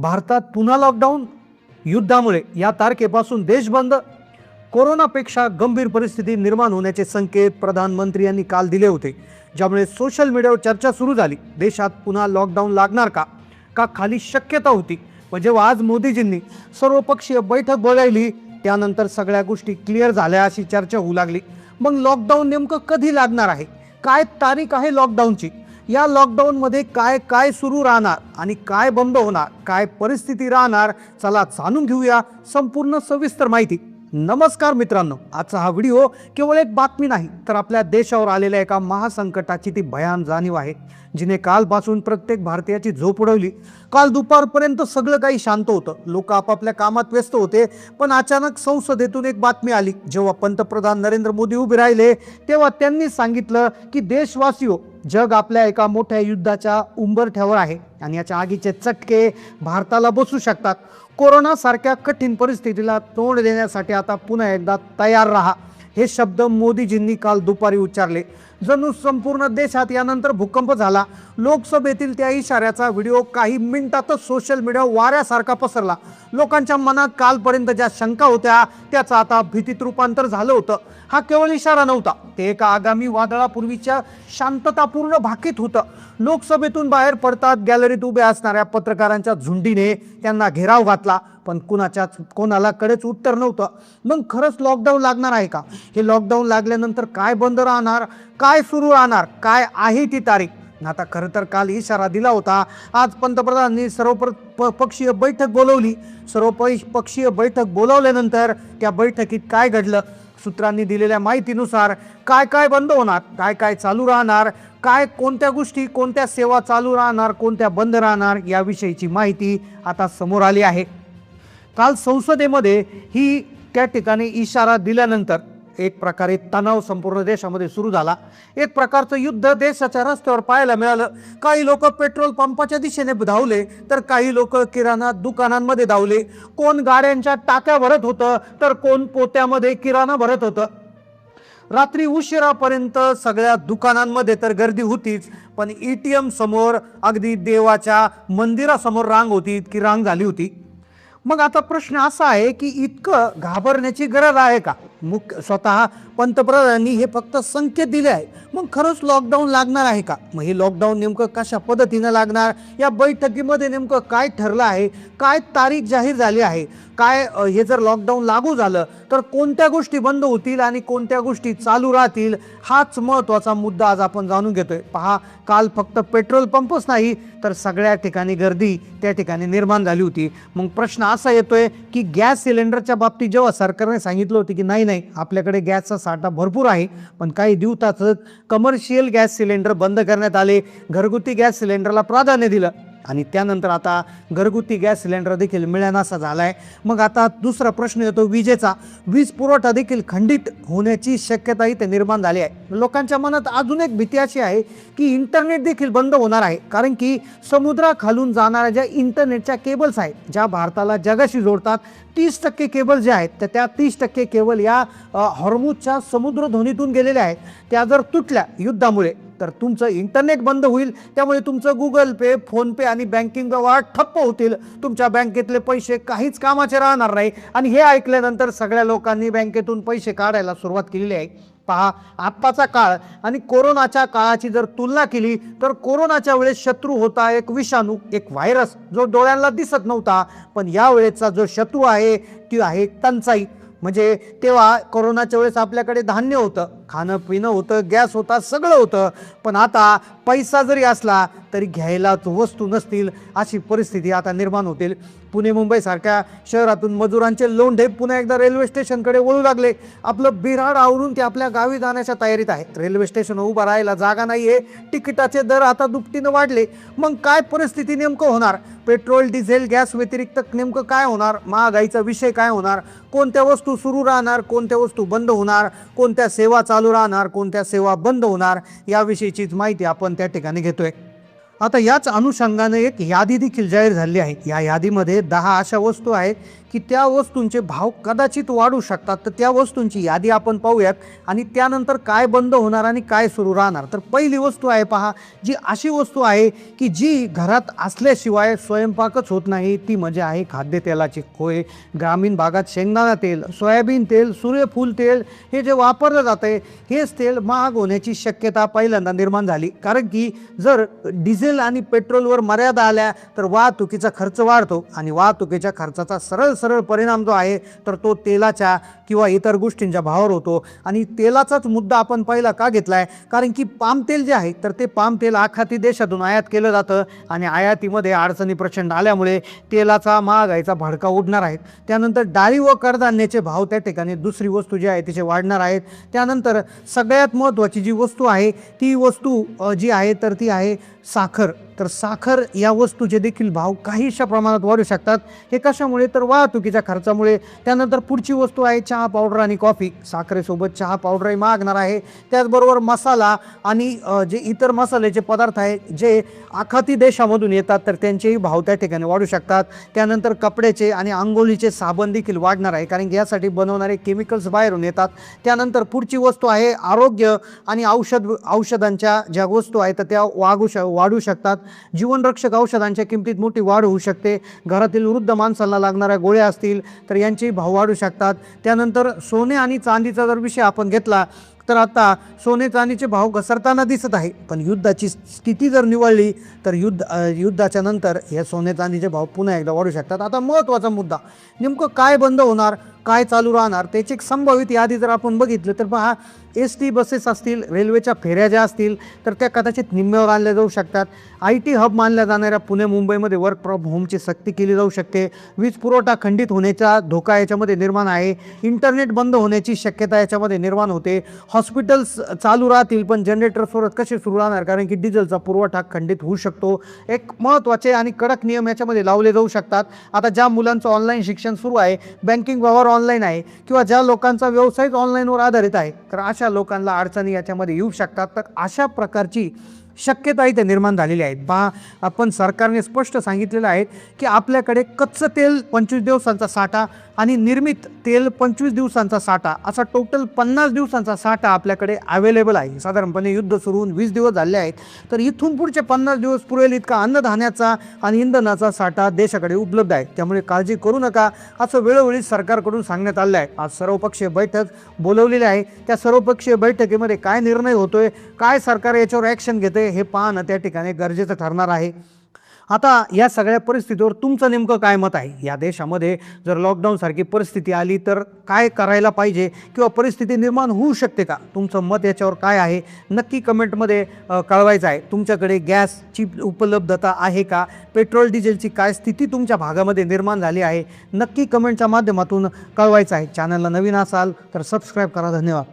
भारतात पुन्हा लॉकडाऊन, युद्धामुळे या तारखेपासून देश बंद, कोरोनापेक्षा गंभीर परिस्थिती निर्माण होण्याचे संकेत प्रधानमंत्री यांनी काल दिले होते, ज्यामुळे सोशल मीडियावर चर्चा सुरू झाली. देशात पुन्हा लॉकडाऊन लागणार का का खाली शक्यता होती. पण जेव्हा आज मोदीजींनी सर्वपक्षीय बैठक बोलावली त्यानंतर सगळ्या गोष्टी क्लिअर झाल्या अशी चर्चा होऊ लागली. मग लॉकडाऊन नेमकं कधी लागणार आहे, काय तारीख आहे लॉकडाऊनची, या लॉकडाऊनमध्ये काय काय सुरू राहणार आणि काय बंद होणार, काय परिस्थिती राहणार, चला जाणून घेऊया संपूर्ण सविस्तर माहिती. नमस्कार मित्रांनो, आजचा हा व्हिडिओ केवळ एक बातमी नाही तर आपल्या देशावर आलेल्या एका महासंकटाची ती भयान जाणीव आहे, जिने कालपासून प्रत्येक भारतीयाची झोप उडवली. काल दुपारपर्यंत सगळं काही शांत होतं, लोक आपापल्या कामात व्यस्त होते. पण अचानक संसदेतून एक बातमी आली. जेव्हा पंतप्रधान नरेंद्र मोदी उभे राहिले तेव्हा त्यांनी सांगितलं की देशवासियो, जग आपल्या एका मोठ्या युद्धाच्या उंबरठ्यावर आहे आणि याच्या आगीचे चटके भारताला बसू शकतात. कोरोना सारख्या कठीण परिस्थितीला तोंड देण्यासाठी आता पुन्हा एकदा तयार राहा, हे शब्द मोदीजींनी काल दुपारी उच्चारले. जणू संपूर्ण देशात यानंतर भूकंप झाला. लोकसभेतील त्या इशाऱ्याचा व्हिडिओ काही मिनिटातच सोशल मीडिया वाऱ्यासारखा पसरला. लोकांच्या मनात कालपर्यंत ज्या शंका होत्या त्याचं आता भीतीत रूपांतर झालं होतं. हा केवळ इशारा नव्हता, ते एका आगामी वादळापूर्वीच्या शांततापूर्ण भाकीत होतं. लोकसभेतून बाहेर पडतात गॅलरीत उभे असणाऱ्या पत्रकारांच्या झुंडीने त्यांना घेराव घातला, पण कोणाला कडेच उत्तर नव्हतं. मग खरंच लॉकडाऊन लागणार आहे का, हे लॉकडाऊन लागल्यानंतर काय बंद राहणार, काय सुरू राहणार, काय आहे ती तारीख. आता खरं तर काल इशारा दिला होता. आज पंतप्रधानांनी पक्षीय बैठक बोलवली. पक्षीय बैठक बोलवल्यानंतर त्या बैठकीत काय घडलं, सूत्रांनी दिलेल्या माहितीनुसार काय काय बंद होणार, काय काय चालू राहणार, काय कोणत्या गोष्टी, कोणत्या सेवा चालू राहणार, कोणत्या बंद राहणार, याविषयीची माहिती आता समोर आली आहे. काल संसदेमध्ये ही त्या ठिकाणी इशारा दिल्यानंतर एक प्रकारे तणाव संपूर्ण देशामध्ये सुरू झाला. एक प्रकारचं युद्ध देशाच्या रस्त्यावर पाहायला मिळालं. काही लोक पेट्रोल पंपाच्या दिशेने धावले तर काही लोक किराणा दुकानांमध्ये धावले. कोण गाड्यांच्या टाक्या भरत होतं तर कोण पोत्यामध्ये किराणा भरत होतं. रात्री उशिरापर्यंत सगळ्या दुकानांमध्ये तर गर्दी होतीच, पण ATM समोर अगदी देवाच्या मंदिरासमोर रांग होती, इतकी रांग झाली होती. मग आता प्रश्न असा आहे की इतकं घाबरण्याची गरज आहे का. स्वतः पंतप्रधानांनी हे फक्त संकेत दिले आहे. मग खरंच लॉकडाऊन लागणार आहे का. मग हे लॉकडाऊन नेमकं कशा पद्धतीनं लागणार, या बैठकीमध्ये नेमकं काय ठरलं आहे, काय तारीख जाहीर झाली आहे, काय हे जर लॉकडाऊन लागू झालं तर कोणत्या गोष्टी बंद होतील आणि कोणत्या गोष्टी चालू राहतील, हाच महत्त्वाचा मुद्दा आज आपण जाणून घेतोय. पहा, काल फक्त पेट्रोल पंपच नाही तर सगळ्या ठिकाणी गर्दी त्या ठिकाणी निर्माण झाली होती. मग प्रश्न असा येतोय की गॅस सिलेंडरच्या बाबतीत जेव्हा सरकारने सांगितलं होतं की नाही आपल्याकडे गॅसचा साठा भरपूर आहे, पण काही दिवसातच कमर्शियल गॅस सिलेंडर बंद करण्यात आले, घरगुती गॅस सिलेंडरला प्राधान्य दिलं आणि त्यानंतर आता घरगुती गॅस सिलेंडर देखील मिळेनासा झालाय. मग आता दुसरा प्रश्न येतो विजेचा. वीज पुरवठा देखील खंडित होण्याची शक्यता इथे निर्माण झाली आहे. लोकांच्या मनात अजून एक भीती अशी आहे की इंटरनेट देखील बंद होणार आहे, कारण की समुद्राखालून जाणाऱ्या ज्या इंटरनेटच्या केबल्स आहेत, ज्या भारताला जगाशी जोडतात, 30% केबल जे आहेत तर त्या 30% केबल या हॉर्मुझच्या समुद्रधुनीतून गेलेल्या आहेत. त्या जर तुटल्या युद्धामुळे तर तुमचं इंटरनेट बंद होईल. त्यामुळे तुमचं गुगल पे, फोनपे आणि बँकिंग व्यवहार ठप्प होतील. तुमच्या बँकेतले पैसे काहीच कामाचे राहणार नाही. आणि हे ऐकल्यानंतर सगळ्या लोकांनी बँकेतून पैसे काढायला सुरुवात केलेली आहे. पहा, आत्ताचा काळ आणि कोरोनाच्या काळाची जर तुलना केली तर कोरोनाच्या वेळेस शत्रू होता एक विषाणू, एक व्हायरस जो डोळ्यांना दिसत नव्हता, पण यावेळेचा जो शत्रू आहे ती आहे टंचाई. म्हणजे तेव्हा कोरोनाच्या वेळेस आपल्याकडे धान्य होतं, खाणं पिणं होतं, गॅस होता, सगळं होतं, पण आता पैसा जरी असला तरी घ्यायला वस्तू नसतील, अशी परिस्थिती आता निर्माण होतील. पुणे मुंबई सारख्या शहरातून मजुरांचे लोंढे पुन्हा एकदा रेल्वे स्टेशनकडे वळू लागले. आपलं बिऱ्हाड आवरून ते आपल्या गावी जाण्याच्या तयारीत आहे. रेल्वे स्टेशन उभा राहायला जागा नाहीये, तिकिटाचे दर आता दुपटीनं वाढले. मग काय परिस्थिती नेमकं होणार, पेट्रोल डिझेल गॅस व्यतिरिक्त नेमकं काय होणार, महागाईचा विषय काय होणार, कोणत्या वस्तू सुरू राहणार, कोणत्या वस्तू बंद होणार, कोणत्या सेवा चालू राहणार, कोणत्या सेवा बंद होणार, याविषयीचीच माहिती आपण त्या ठिकाणी घेतोय. आता याच अनुषंगाने एक यादी देखील जाहीर झाली आहे. या यादीमध्ये 10 अशा वस्तू आहेत की त्या वस्तूंचे भाव कदाचित वाढू शकतात. तर त्या वस्तूंची यादी आपण पाहूयात आणि त्यानंतर काय बंद होणार आणि काय सुरू राहणार. तर पहिली वस्तू आहे पहा, जी अशी वस्तू आहे की जी घरात असल्याशिवाय स्वयंपाकच होत नाही, ती म्हणजे आहे खाद्यतेलाचे. होय, ग्रामीण भागात शेंगदाणा तेल, सोयाबीन तेल, सूर्यफूल तेल हे जे वापरलं जातं हेच तेल महाग होण्याची शक्यता पहिल्यांदा निर्माण झाली. कारण की जर डिझेल आणि पेट्रोलवर मर्यादा आल्या तर वाहतुकीचा खर्च वाढतो आणि वाहतुकीच्या खर्चाचा सरळ परिणाम जो आहे तर तो तेलाच्या किंवा इतर गोष्टींच्या भावावर होतो. आणि तेलाचाच मुद्दा आपण पहिला का घेतला आहे, कारण की पाम तेल जे आहे तर ते पाम तेल आखाती देशातून आयात केलं जातं आणि आयातीमध्ये अडचणी प्रचंड आल्यामुळे तेलाचा महागाईचा भडका उडणार आहे. त्यानंतर डाळी व कडधान्याचे भाव त्या ठिकाणी दुसरी वस्तू जी आहे तिचे वाढणार आहेत. त्यानंतर सगळ्यात महत्त्वाची जी वस्तू आहे ती वस्तू जी आहे तर ती आहे साखर. तर साखर या वस्तूचे देखील भाव काहीशा प्रमाणात वाढू शकतात. हे कशामुळे, तर वाहतुकीच्या खर्चामुळे. त्यानंतर पुढची वस्तू आहे चहा पावडर आणि कॉफी. साखरेसोबत चहा पावडरही महागणार आहे. त्याचबरोबर मसाला आणि जे इतर मसाल्याचे पदार्थ आहेत जे आखाती देशामधून येतात तर त्यांचेही भाव त्या ठिकाणी वाढू शकतात. त्यानंतर कपड्याचे आणि अंघोळीचे साबण देखील वाढणार आहे, कारण की यासाठी बनवणारे केमिकल्स बाहेरून येतात. त्यानंतर पुढची वस्तू आहे आरोग्य आणि औषधांच्या ज्या वस्तू आहेत त्या वाढू शकतात. जीवनरक्षक औषधांच्या किमतीत मोठी वाढ होऊ शकते. घरातील वृद्ध माणसांना लागणाऱ्या गोळ्या असतील तर यांचेही भाव वाढू शकतात. त्यानंतर सोने आणि चांदीचा जर विषय आपण घेतला तर आता सोने चांदीचे भाव घसरताना दिसत आहे. पण युद्धाची स्थिती जर निवळली तर युद्धाच्या नंतर हे सोने चांदीचे भाव पुन्हा एकदा वाढू शकतात. आता महत्त्वाचा मुद्दा, नेमकं काय बंद होणार, काय चालू राहणार, त्याची एक संभावित यादी जर आपण बघितलं तर पहा, एस-टी बसेस असतील, रेल्वेच्या फेऱ्या ज्या असतील तर त्या कदाचित निम्म्यावर आणल्या जाऊ शकतात. IT हब मानल्या जाणाऱ्या पुणे मुंबईमध्ये वर्क फ्रॉम होमची सक्ती केली जाऊ शकते. वीज पुरवठा खंडित होण्याचा धोका याच्यामध्ये निर्माण आहे. इंटरनेट बंद होण्याची शक्यता याच्यामध्ये निर्माण होते. हॉस्पिटल्स चालू राहतील पण जनरेटर्सवर कसे सुरू राहणार, कारण की डिझेलचा पुरवठा खंडित होऊ शकतो. एक महत्त्वाचे आणि कडक नियम याच्यामध्ये लावले जाऊ शकतात. आता ज्या मुलांचं ऑनलाईन शिक्षण सुरू आहे, बँकिंग व्यवहार ऑनलाईन आहे किंवा ज्या लोकांचा व्यवसायच ऑनलाईनवर आधारित आहे तर अशा लोकांना अडचणी याच्यामध्ये येऊ शकतात. तर अशा प्रकारची शक्यता इथे निर्माण झालेली आहेत. पहा, आपण सरकारने स्पष्ट सांगितलेलं आहे की आपल्याकडे कच्चं तेल 25 दिवसांचा साठा आणि निर्मित तेल 25 दिवसांचा साठा, असा टोटल 50 दिवसांचा साठा आपल्याकडे अवेलेबल आहे. साधारणपणे युद्ध सुरू होऊन 20 दिवस झाले आहेत तर इथून पुढचे 50 दिवस पुरेल इतका अन्नधान्याचा आणि इंधनाचा साठा देशाकडे उपलब्ध आहे. त्यामुळे काळजी करू नका असं वेळोवेळी सरकारकडून सांगण्यात आलं आहे. आज सर्वपक्षीय बैठक बोलवलेली आहे. त्या सर्वपक्षीय बैठकीमध्ये काय निर्णय होतोय, काय सरकार याच्यावर ॲक्शन घेते हे पाहणं त्या ठिकाणी गरजेचं ठरणार आहे. आता या सगळ्या परिस्थितीवर तुमचं नेमकं काय मत आहे? या देशामध्ये जर लॉकडाऊनसारखी परिस्थिती आली तर काय करायला पाहिजे किंवा परिस्थिती निर्माण होऊ शकते का? तुमचं मत याच्यावर काय आहे नक्की कमेंटमध्ये कळवायचं आहे. तुमच्याकडे गॅसची उपलब्धता आहे का? पेट्रोल डिझेलची काय स्थिती तुमच्या भागामध्ये निर्माण झाली आहे? नक्की कमेंटच्या माध्यमातून कळवायचं आहे. चॅनलला नवीन असाल तर सबस्क्राईब करा. धन्यवाद.